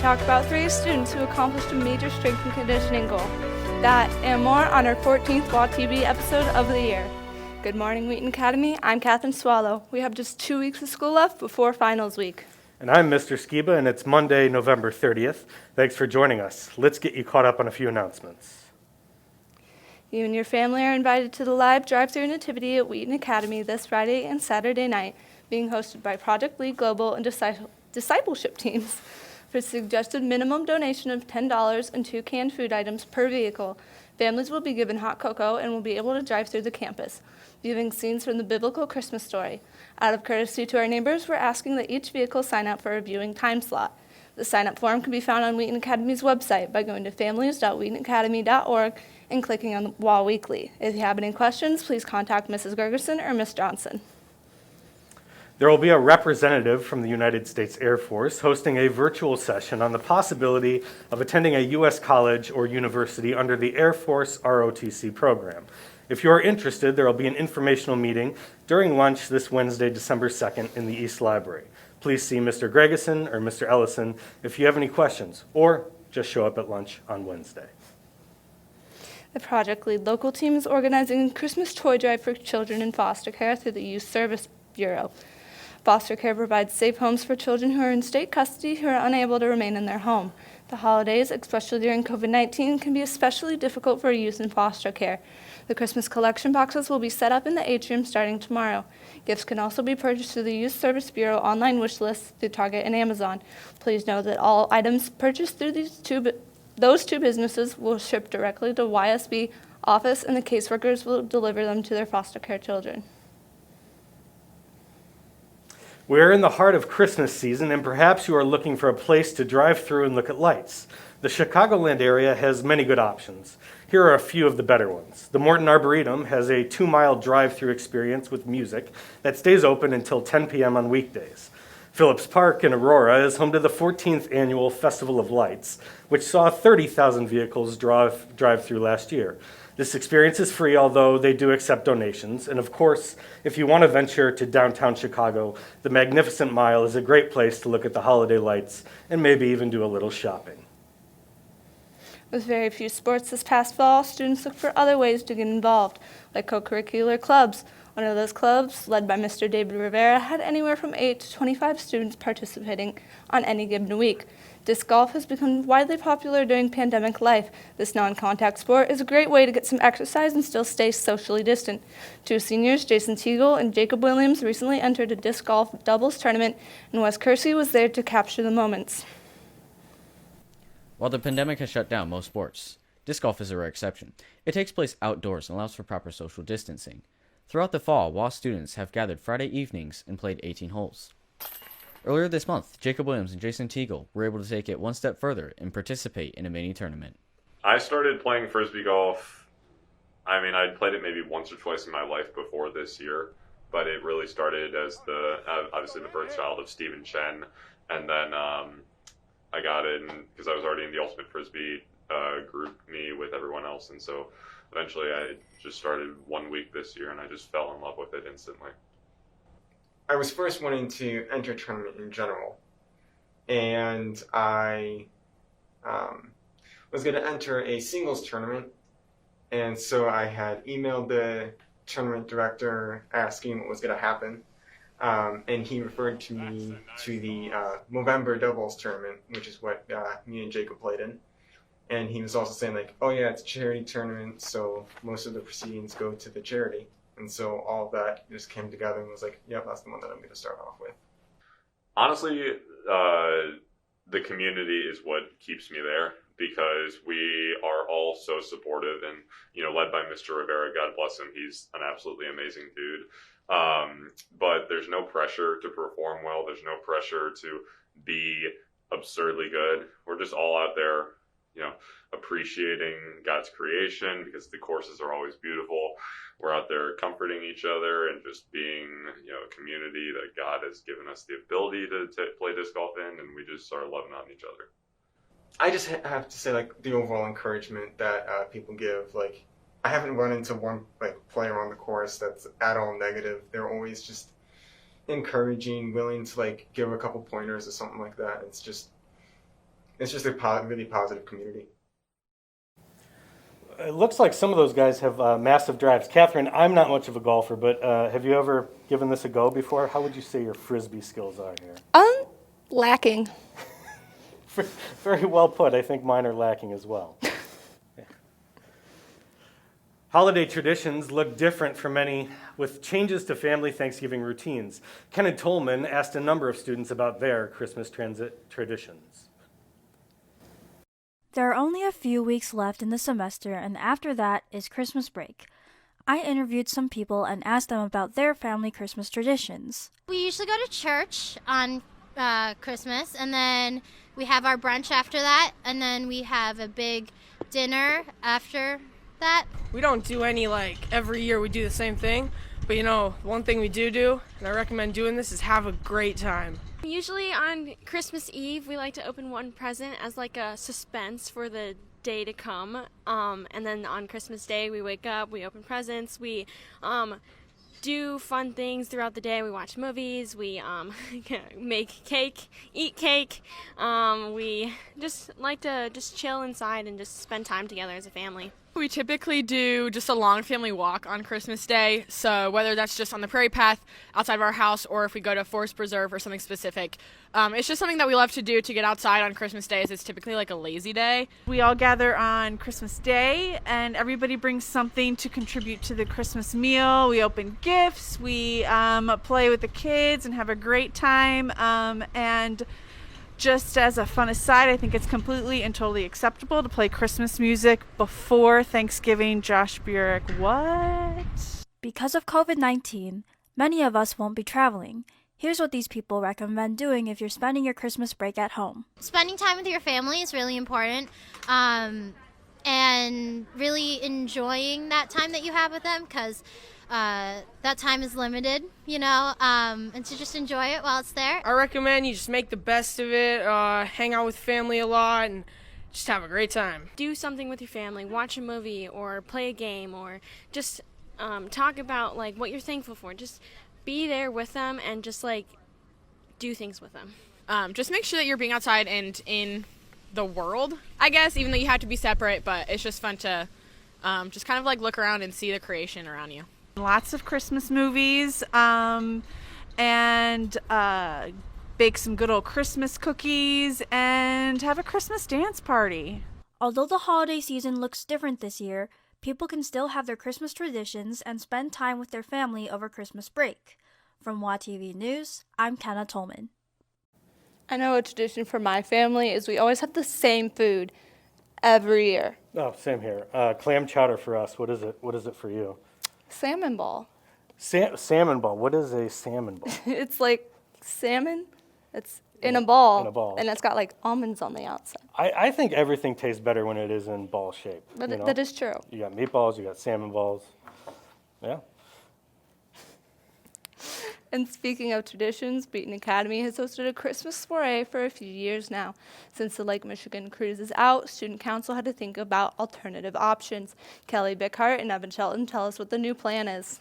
talk about 3 students who accomplished a major strength and conditioning goal. That and more on our 14th WAtv episode of the year. Good morning, Wheaton Academy. I'm Catherine Swallow. We have just 2 weeks of school left before finals week. And I'm Mr. Skiba, and it's Monday, November 30th. Thanks for joining us. Let's get you caught up on a few announcements. You and your family are invited to the live drive-thru nativity at Wheaton Academy this Friday and Saturday night, being hosted by Project Lead Global and discipleship teams. For a suggested minimum donation of $10 and 2 canned food items per vehicle, families will be given hot cocoa and will be able to drive through the campus, viewing scenes from the biblical Christmas story. Out of courtesy to our neighbors, we're asking that each vehicle sign up for a viewing time slot. The sign-up form can be found on Wheaton Academy's website by going to families.wheatonacademy.org and clicking on the Wall Weekly. If you have any questions, please contact Mrs. Gergerson or Ms. Johnson. There will be a representative from the United States Air Force hosting a virtual session on the possibility of attending a U.S. college or university under the Air Force ROTC program. If you are interested, there will be an informational meeting during lunch this Wednesday, December 2nd in the East Library. Please see Mr. Gregerson or Mr. Ellison if you have any questions, or just show up at lunch on Wednesday. The Project Lead local team is organizing a Christmas toy drive for children in foster care through the Youth Service Bureau. Foster care provides safe homes for children who are in state custody who are unable to remain in their home. The holidays, especially during COVID-19, can be especially difficult for youth in foster care. The Christmas collection boxes will be set up in the atrium starting tomorrow. Gifts can also be purchased through the Youth Service Bureau online wish list through Target and Amazon. Please note that all items purchased through those two businesses will ship directly to YSB office, and the caseworkers will deliver them to their foster care children. We're in the heart of Christmas season, and perhaps you are looking for a place to drive through and look at lights. The Chicagoland area has many good options. Here are a few of the better ones. The Morton Arboretum has a 2-mile drive-through experience with music that stays open until 10 p.m. on weekdays. Phillips Park in Aurora is home to the 14th annual Festival of Lights, which saw 30,000 vehicles drive through last year. This experience is free, although they do accept donations. And of course, if you want to venture to downtown Chicago, the Magnificent Mile is a great place to look at the holiday lights and maybe even do a little shopping. With very few sports this past fall, students look for other ways to get involved, like co-curricular clubs. One of those clubs, led by Mr. David Rivera, had anywhere from 8 to 25 students participating on any given week. Disc golf has become widely popular during pandemic life. This non-contact sport is a great way to get some exercise and still stay socially distant. 2 seniors, Jason Teagle and Jacob Williams, recently entered a disc golf doubles tournament, and Wes Kersey was there to capture the moments. While the pandemic has shut down most sports, disc golf is a rare exception. It takes place outdoors and allows for proper social distancing. Throughout the fall, WA students have gathered Friday evenings and played 18 holes. Earlier this month, Jacob Williams and Jason Teagle were able to take it one step further and participate in a mini tournament. I started playing Frisbee golf. I'd played it maybe once or twice in my life before this year, but it really started as obviously the birth child of Stephen Chen, and then I got in because I was already in the Ultimate Frisbee group me with everyone else, and so eventually I just started 1 week this year, and I just fell in love with it instantly. I was first wanting to enter a tournament in general, and I was going to enter a singles tournament, and so I had emailed the tournament director asking what was going to happen, and he referred to me to the November doubles tournament, which is what me and Jacob played in. And he was also saying, like, oh yeah, it's a charity tournament, so most of the proceedings go to the charity. And so all of that just came together and was like, yeah, that's the one that I'm going to start off with. Honestly, the community is what keeps me there, because we are all so supportive and, led by Mr. Rivera, God bless him, he's an absolutely amazing dude. But there's no pressure to perform well. There's no pressure to be absurdly good. We're just all out there, appreciating God's creation, because the courses are always beautiful. We're out there comforting each other and just being, a community that God has given us the ability to play disc golf in, and we just are loving on each other. I just have to say, like, the overall encouragement that people give, like, I haven't run into one player on the course that's at all negative. They're always just encouraging, willing to give a couple pointers or something like that. it's just a really positive community. It looks like some of those guys have massive drives. Catherine, I'm not much of a golfer, but have you ever given this a go before? How would you say your Frisbee skills are here? Lacking. Very well put. I think mine are lacking as well. Holiday traditions look different for many, with changes to family Thanksgiving routines. Kenneth Tolman asked a number of students about their Christmas traditions. There are only a few weeks left in the semester, and after that is Christmas break. I interviewed some people and asked them about their family Christmas traditions. We usually go to church on Christmas, and then we have our brunch after that, and then we have a big dinner after that. We don't do any, every year we do the same thing, but one thing we do, and I recommend doing this, is have a great time. Usually on Christmas Eve, we like to open one present as a suspense for the day to come. And then on Christmas Day, we wake up, we open presents, we do fun things throughout the day. We watch movies, we make cake, eat cake. We just like to just chill inside and just spend time together as a family. We typically do just a long family walk on Christmas Day, so whether that's just on the prairie path outside of our house or if we go to a forest preserve or something specific, it's just something that we love to do to get outside on Christmas days. It's typically a lazy day. We all gather on Christmas Day, and everybody brings something to contribute to the Christmas meal. We open gifts, we play with the kids and have a great time, and just as a fun aside, I think it's completely and totally acceptable to play Christmas music before Thanksgiving. Josh Burek, what? Because of COVID-19, many of us won't be traveling. Here's what these people recommend doing if you're spending your Christmas break at home. Spending time with your family is really important, and really enjoying that time that you have with them, because that time is limited, and to just enjoy it while it's there. I recommend you just make the best of it, hang out with family a lot, and just have a great time. Do something with your family, watch a movie or play a game, or just talk about what you're thankful for. Just be there with them and just do things with them. Just make sure that you're being outside and in the world, I guess, even though you have to be separate, but it's just fun to just kind of look around and see the creation around you. Lots of Christmas movies, and bake some good old Christmas cookies, and have a Christmas dance party. Although the holiday season looks different this year, people can still have their Christmas traditions and spend time with their family over Christmas break. From WAtv News, I'm Kenna Tolman. I know a tradition for my family is we always have the same food every year. Oh, same here. Clam chowder for us. What is it? What is it for you? Salmon ball. Salmon ball. What is a salmon ball? It's like salmon. It's in a ball. In a ball. And it's got almonds on the outside. I think everything tastes better when it is in ball shape. But that is true. You got meatballs, you got salmon balls. Yeah. And speaking of traditions, Beaton Academy has hosted a Christmas soiree for a few years now. Since the Lake Michigan cruise is out, Student Council had to think about alternative options. Kelly Bickhart and Evan Shelton tell us what the new plan is.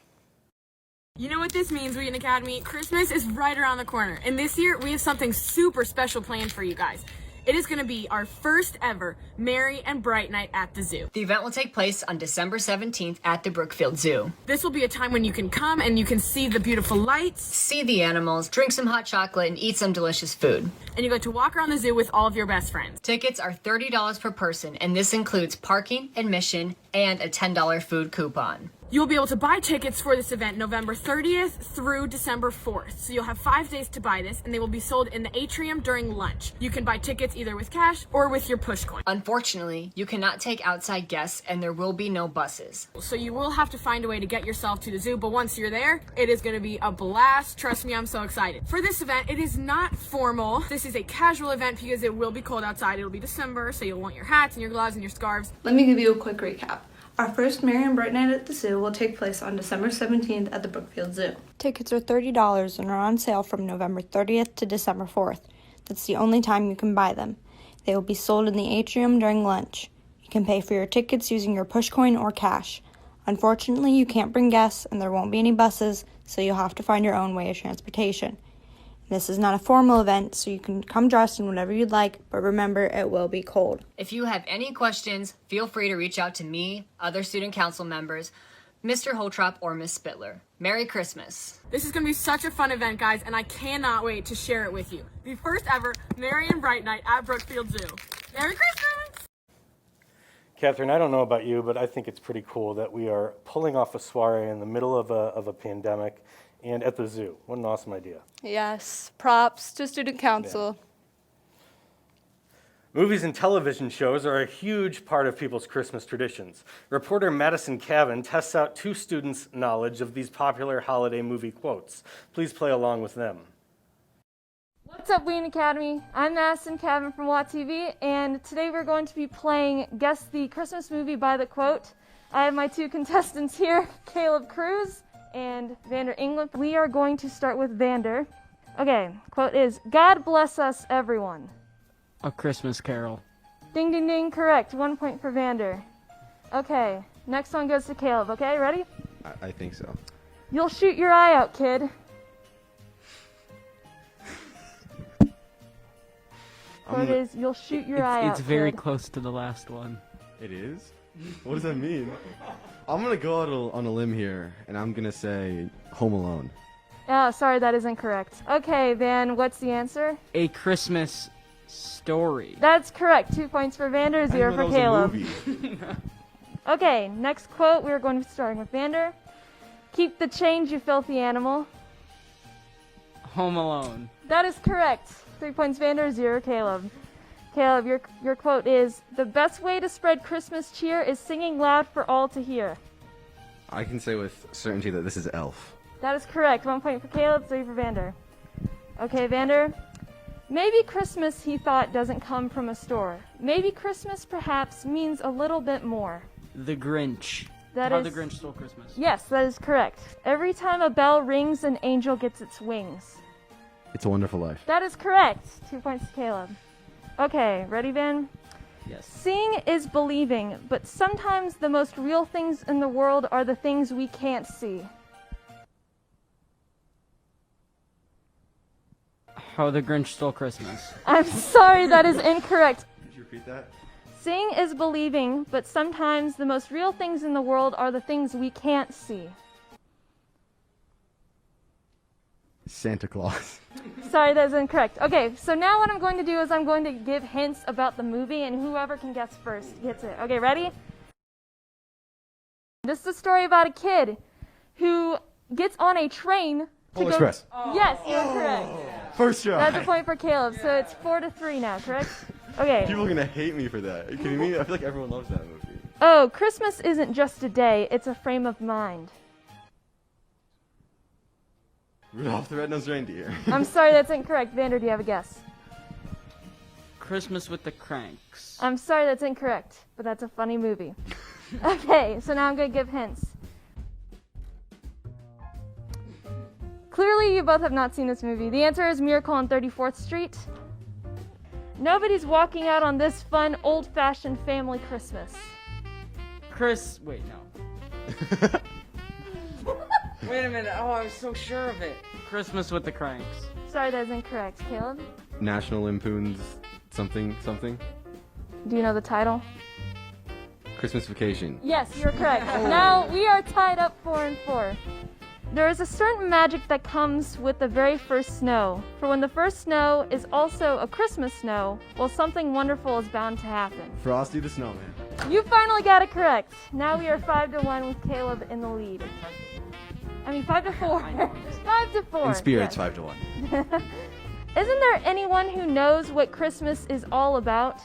You know what this means, Beaton Academy? Christmas is right around the corner, and this year we have something super special planned for you guys. It is going to be our first ever Merry and Bright Night at the zoo. The event will take place on December 17th at the Brookfield Zoo. This will be a time when you can come and you can see the beautiful lights, see the animals, drink some hot chocolate, and eat some delicious food. And you get to walk around the zoo with all of your best friends. Tickets are $30 per person, and this includes parking, admission, and a $10 food coupon. You'll be able to buy tickets for this event November 30th through December 4th. So you'll have 5 days to buy this, and they will be sold in the atrium during lunch. You can buy tickets either with cash or with your push coin. Unfortunately, you cannot take outside guests, and there will be no buses. So you will have to find a way to get yourself to the zoo, but once you're there, it is going to be a blast. Trust me, I'm so excited. For this event, it is not formal. This is a casual event because it will be cold outside. It'll be December, so you'll want your hats and your gloves and your scarves. Let me give you a quick recap. Our first Merry and Bright Night at the Zoo will take place on December 17th at the Brookfield Zoo. Tickets are $30 and are on sale from November 30th to December 4th. That's the only time you can buy them. They will be sold in the atrium during lunch. You can pay for your tickets using your push coin or cash. Unfortunately, you can't bring guests and there won't be any buses, so you'll have to find your own way of transportation. This is not a formal event, so you can come dressed in whatever you'd like, but remember, it will be cold. If you have any questions, feel free to reach out to me, other student council members, Mr. Holtrop, or Miss Spittler. Merry Christmas. This is going to be such a fun event, guys, and I cannot wait to share it with you. The first ever Merry and Bright Night at Brookfield Zoo. Merry Christmas! Catherine, I don't know about you, but I think it's pretty cool that we are pulling off a soiree in the middle of a pandemic and at the zoo. What an awesome idea. Yes, props to student council. Movies and television shows are a huge part of people's Christmas traditions. Reporter Madison Cavan tests out 2 students' knowledge of these popular holiday movie quotes. Please play along with them. What's up, Wayne Academy? I'm Madison Cavan from WAtv, and today we're going to be playing Guess the Christmas Movie by the Quote. I have my 2 contestants here, Caleb Cruz and Vander England. We are going to start with Vander. Okay, quote is, "God bless us, everyone." A Christmas Carol. Ding, ding, ding, correct. 1 point for Vander. Okay, next one goes to Caleb, okay? Ready? I think so. "You'll shoot your eye out, kid." Quote is, "You'll shoot your eye out, It's very kid." close to the last one. It is? What does that mean? I'm gonna go out on a limb here, and I'm gonna say Home Alone. Oh, sorry, that is incorrect. Okay, Van, what's the answer? A Christmas Story. That's correct. 2 points for Vander, 0 for Caleb. Okay, next quote, we're going to be starting with Vander. "Keep the change, you filthy animal." Home Alone. That is correct. 3 points Vander, 0 Caleb. Caleb, your quote is, "The best way to spread Christmas cheer is singing loud for all to hear." I can say with certainty that this is Elf. That is correct. 1 point for Caleb, 3 for Vander. Okay, Vander. "Maybe Christmas, he thought, doesn't come from a store. Maybe Christmas perhaps means a little bit more." The Grinch. That How is- the Grinch Stole Christmas. Yes, that is correct. "Every time a bell rings, an angel gets its wings." It's a Wonderful Life. That is correct. 2 points to Caleb. Okay, ready, Van? Yes. "Seeing is believing, but sometimes the most real things in the world are the things we can't see." How the Grinch Stole Christmas. I'm sorry, that is incorrect. Could you repeat that? "Seeing is believing, but sometimes the most real things in the world are the things we can't see." Santa Claus. Sorry, that is incorrect. Okay, so now what I'm going to do is I'm going to give hints about the movie, and whoever can guess first gets it. Okay, ready? This is a story about a kid who gets on a train to Polar go... Express. Yes, you're correct. First try. That's a point for Caleb, so it's 4-3 now, correct? Okay. People are gonna hate me for that. Are you kidding me? I feel like everyone loves that movie. Oh, Christmas isn't just a day, it's a frame of mind. Rudolph the Red-Nosed Reindeer. I'm sorry, that's incorrect. Vander, do you have a guess? Christmas with the Cranks. I'm sorry, that's incorrect, but that's a funny movie. Okay, so now I'm going to give hints. Clearly, you both have not seen this movie. The answer is Miracle on 34th Street. Nobody's walking out on this fun, old-fashioned family Christmas. Wait, no. Wait a minute. Oh, I was so sure of it. Christmas with the Cranks. Sorry, that is incorrect. Caleb? National Lampoon's something. Do you know the title? Christmas Vacation. Yes, you're correct. Now we are tied up 4-4. There is a certain magic that comes with the very first snow. For when the first snow is also a Christmas snow, well, something wonderful is bound to happen. Frosty the Snowman. You finally got it correct. Now we are 5-1 with Caleb in the lead. I mean 5-4. 5-4. In spirit, it's yes. 5-1. Isn't there anyone who knows what Christmas is all about?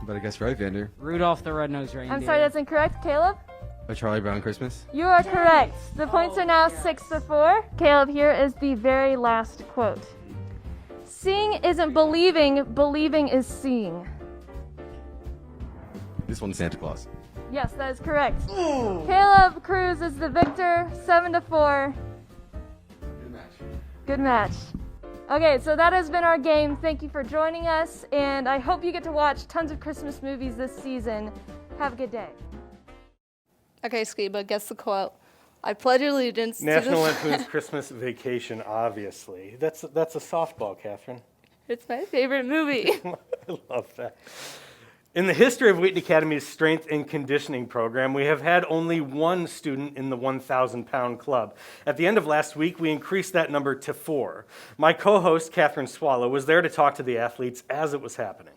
But I guess right, Vander. Rudolph the Red-Nosed Reindeer. I'm sorry, that's incorrect. Caleb? A Charlie Brown Christmas. You are correct. The points are now 6-4. Caleb, here is the very last quote. Seeing isn't believing, believing is seeing. This one's Santa Claus. Yes, that is correct. Caleb Cruz is the victor, 7-4. Good match. Good match. Okay, so that has been our game. Thank you for joining us, and I hope you get to watch tons of Christmas movies this season. Have a good day. Okay, Skiba, guess the quote. I pledge allegiance National to Lampoon's Christmas Vacation, obviously. That's a softball, Catherine. It's my favorite movie. I love that. In the history of Wheaton Academy's strength and conditioning program, we have had only one student in the 1,000-pound club. At the end of last week, we increased that number to 4. My co-host, Catherine Swallow, was there to talk to the athletes as it was happening.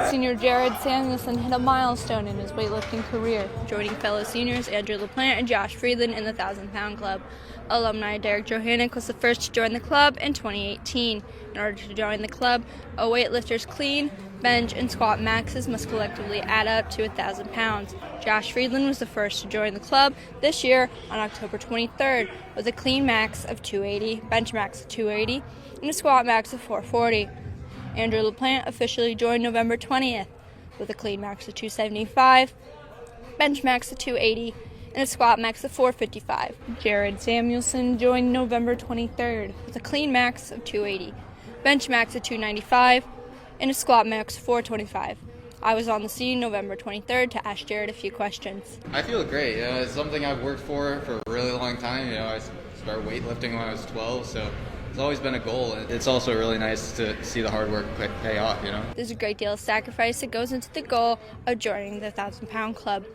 Senior Jared Samuelson hit a milestone in his weightlifting career, joining fellow seniors Andrew LaPlante and Josh Friedland in the 1,000-pound club. Alumni Derek Johannick was the first to join the club in 2018. In order to join the club, a weightlifter's clean, bench, and squat maxes must collectively add up to 1,000 pounds. Josh Friedland was the first to join the club this year on October 23rd with a clean max of 280, bench max of 280, and a squat max of 440. Andrew LaPlante officially joined November 20th with a clean max of 275, bench max of 280, and a squat max of 455. Jared Samuelson joined November 23rd with a clean max of 280, bench max of 295, and a squat max of 425. I was on the scene November 23rd to ask Jared a few questions. I feel great. It's something I've worked for a really long time. I started weightlifting when I was 12, so it's always been a goal. It's also really nice to see the hard work pay off, There's a great deal of sacrifice that goes into the goal of joining the 1,000-pound club.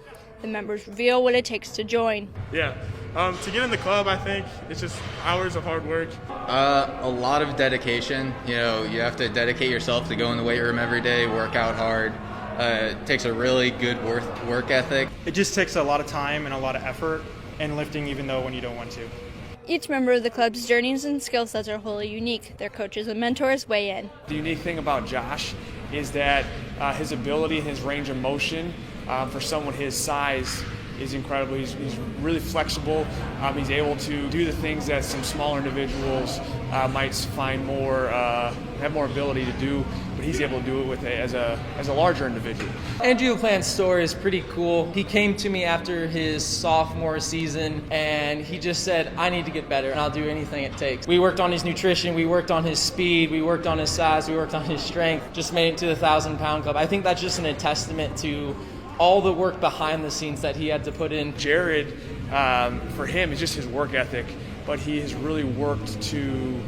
The members reveal what it takes to join. Yeah, to get in the club, I think it's just hours of hard work. A lot of dedication. You have to dedicate yourself to go in the weight room every day, work out hard. It takes a really good work ethic. It just takes a lot of time and a lot of effort in lifting, even though when you don't want to. Each member of the club's journeys and skill sets are wholly unique. Their coaches and mentors weigh in. The unique thing about Josh is that his ability, his range of motion, for someone his size is incredible. He's really flexible. He's able to do the things that some smaller individuals might find have more ability to do, but he's able to do it as a larger individual. Andrew LaPlante's story is pretty cool. He came to me after his sophomore season and he just said, I need to get better and I'll do anything it takes. We worked on his nutrition, we worked on his speed, we worked on his size, we worked on his strength, just made it to the 1,000-pound club. I think that's just a testament to all the work behind the scenes that he had to put in. Jared, for him, is just his work ethic, but he has really worked to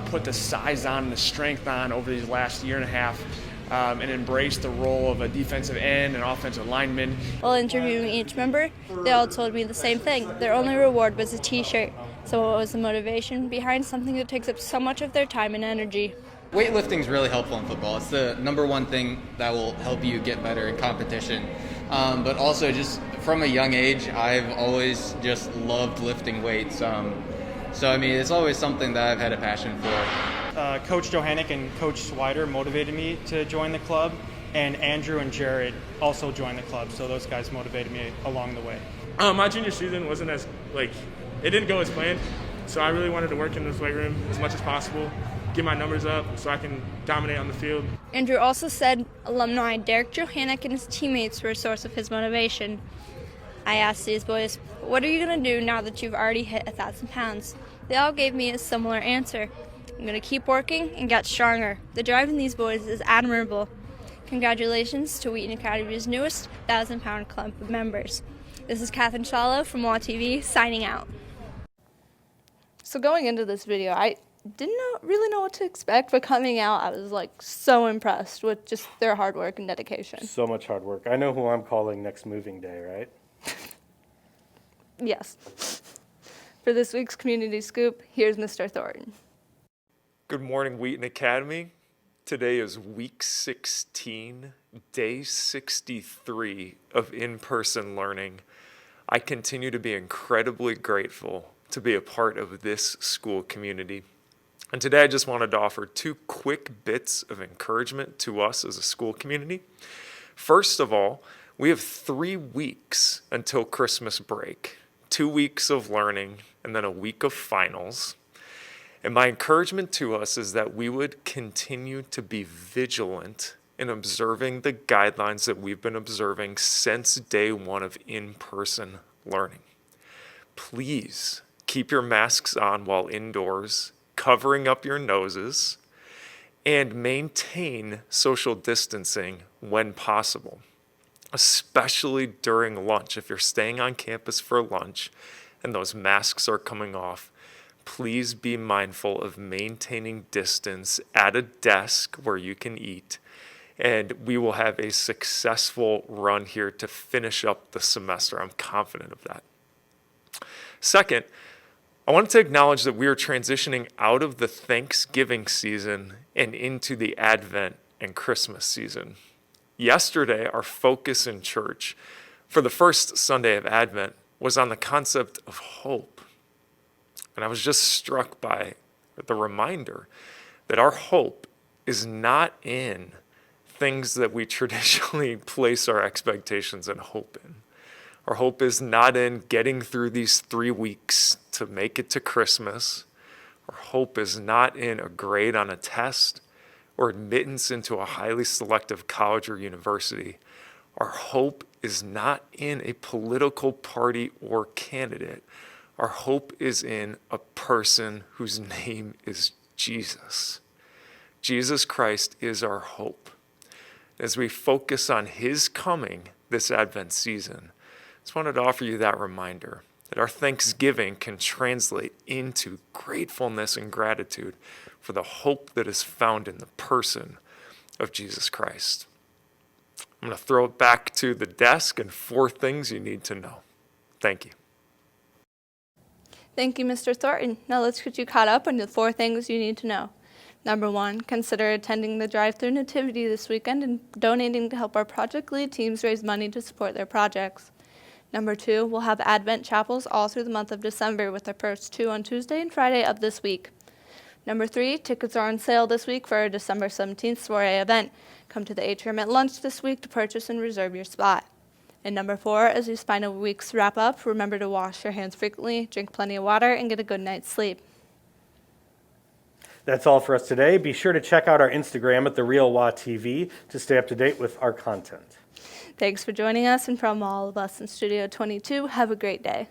put the size on and the strength on over these last year and a half and embrace the role of a defensive end and offensive lineman. While interviewing each member, they all told me the same thing. Their only reward was a t-shirt. So what was the motivation behind something that takes up so much of their time and energy? Weightlifting is really helpful in football. It's the number one thing that will help you get better in competition. But also just from a young age, I've always just loved lifting weights. So, it's always something that I've had a passion for. Coach Johannick and Coach Swider motivated me to join the club, and Andrew and Jared also joined the club, so those guys motivated me along the way. My junior season wasn't it didn't go as planned, so I really wanted to work in this weight room as much as possible, get my numbers up so I can dominate on the field. Andrew also said alumni Derek Johannick and his teammates were a source of his motivation. I asked these boys, what are you going to do now that you've already hit 1,000 pounds? They all gave me a similar answer. I'm going to keep working and get stronger. The drive in these boys is admirable. Congratulations to Wheaton Academy's newest 1,000-pound club of members. This is Catherine Swallow from WAtv signing out. So going into this video, I didn't really know what to expect, but coming out, I was so impressed with just their hard work and dedication. So much hard work. I know who I'm calling next moving day, right? Yes. For this week's Community Scoop, here's Mr. Thornton. Good morning, Wheaton Academy. Today is week 16, day 63 of in-person learning. I continue to be incredibly grateful to be a part of this school community. And today I just wanted to offer 2 quick bits of encouragement to us as a school community. First of all, we have 3 weeks until Christmas break, 2 weeks of learning, and then a week of finals. And my encouragement to us is that we would continue to be vigilant in observing the guidelines that we've been observing since day one of in-person learning. Please keep your masks on while indoors, covering up your noses, and maintain social distancing when possible, especially during lunch. If you're staying on campus for lunch and those masks are coming off, please be mindful of maintaining distance at a desk where you can eat, and we will have a successful run here to finish up the semester. I'm confident of that. Second, I wanted to acknowledge that we are transitioning out of the Thanksgiving season and into the Advent and Christmas season. Yesterday, our focus in church for the first Sunday of Advent was on the concept of hope. And I was just struck by the reminder that our hope is not in things that we traditionally place our expectations and hope in. Our hope is not in getting through these 3 weeks to make it to Christmas. Our hope is not in a grade on a test or admittance into a highly selective college or university. Our hope is not in a political party or candidate. Our hope is in a person whose name is Jesus. Jesus Christ is our hope. As we focus on his coming this Advent season, I just wanted to offer you that reminder that our thanksgiving can translate into gratefulness and gratitude for the hope that is found in the person of Jesus Christ. I'm going to throw it back to the desk and 4 things you need to know. Thank you. Thank you, Mr. Thornton. Now let's get you caught up on the 4 things you need to know. Number 1, consider attending the drive-thru nativity this weekend and donating to help our Project Lead teams raise money to support their projects. Number 2, we'll have Advent chapels all through the month of December with our first 2 on Tuesday and Friday of this week. Number 3, tickets are on sale this week for our December 17th Soiree event. Come to the atrium at lunch this week to purchase and reserve your spot. And number 4, as these final weeks wrap up, remember to wash your hands frequently, drink plenty of water, and get a good night's sleep. That's all for us today. Be sure to check out our Instagram at WAtv to stay up to date with our content. Thanks for joining us, and from all of us in Studio 22, have a great day.